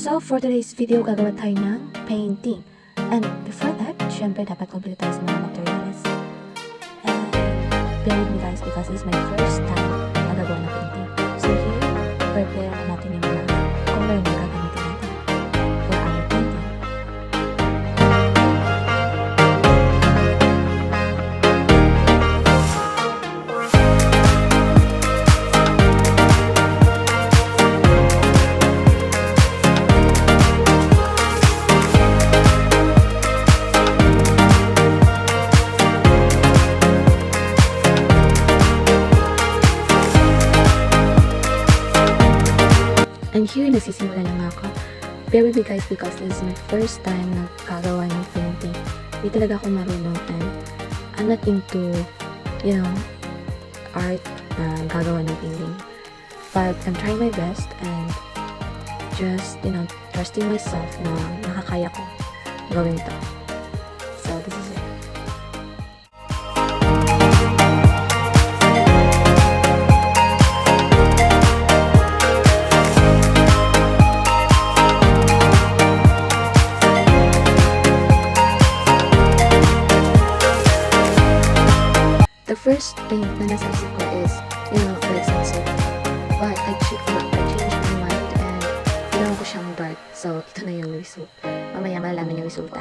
So, for today's video, gagawa tayo ng painting. And before that, syempre dapat complete tayo sa mga materials. And bear with me guys because this is my first time na gagawa ng painting. So here, prepare natin yung mga color na gagamitin natin for our painting. And here, nagsisimula lang ako. Bear with me guys because this is my first time na gagawa ng painting. Hindi talaga ako marunong and I'm not into, art na gagawa ng painting. But I'm trying my best and just, trusting myself na nakakaya ko gawin to. So, this is it. The first paint na nasa isip ko is, like sunset. But I changed my mind and ginawa ko siyang dark. So, ito na yung result. Mamaya malalaman yung resulta.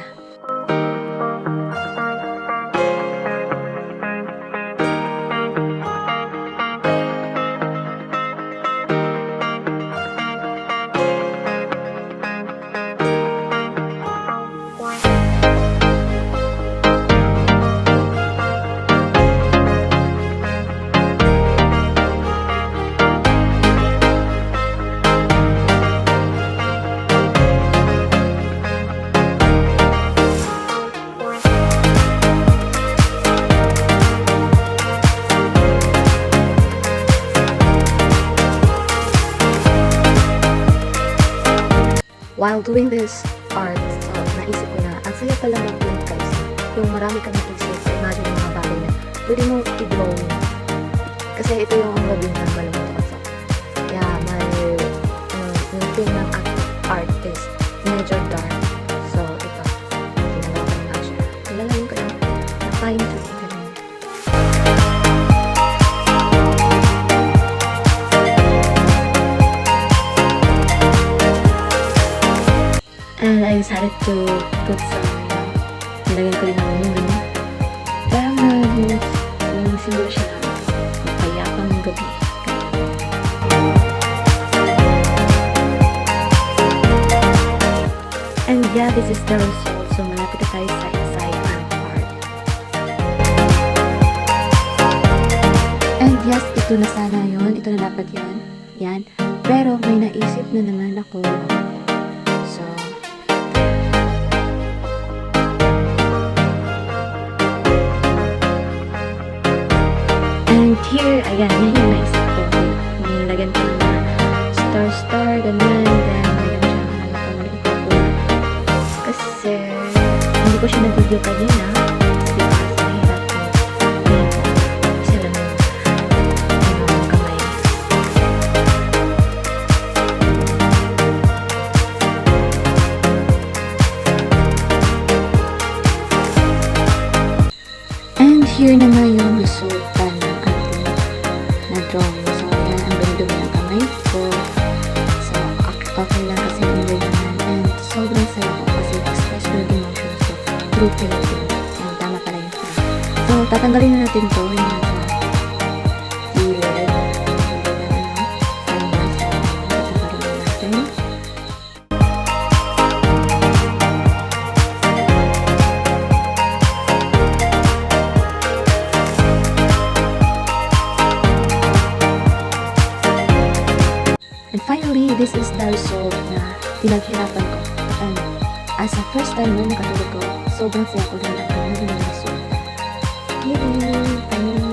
While doing this art, so naisip ko na, ang saya pala mag-paint guys. Yung marami kang naisip, imagine yung mga bagay na pwede mo i-drawing. Kasi ito yung labing ng malumuto ko. Kaya yung theme ng art is medyo dark. So ito, ginagawa ko nga siya. Nilalayin ko yung na-fine to it. And I decided to put some, nilagyan ko rin naman yung ganyan. Parang yung simbolo siya na mapayapang gabi. And yeah, this is the result. So malapit na tayo sa inside ng art. And yes, ito na sana yun. Ito na dapat yun. Yan. Pero may naisip na naman ako. And here, ayan, yan yung naisip ko. Nilagyan ko ng mga star-star, ganyan, then nilagyan siya ng maliit na kulay. Kasi, hindi ko siya nag-video kanina. Because, mahirap ko. Isa lang yung kamay. And here naman yung resulta na drawing. So, ayan, ang ganda ng kamay ko. So, okay lang kasi enjoy naman. And sobrang saya ko kasi express ko yung emotions ko through painting. And tama pala yung siya. So, tatanggalin na natin to. Yung nasa gilid. Tatanggalin na natin. And finally, this is the result na pinaghirapan ko. And as a first timer na katulad ko, sobrang saya ko na lang ng result. Yay! Finally!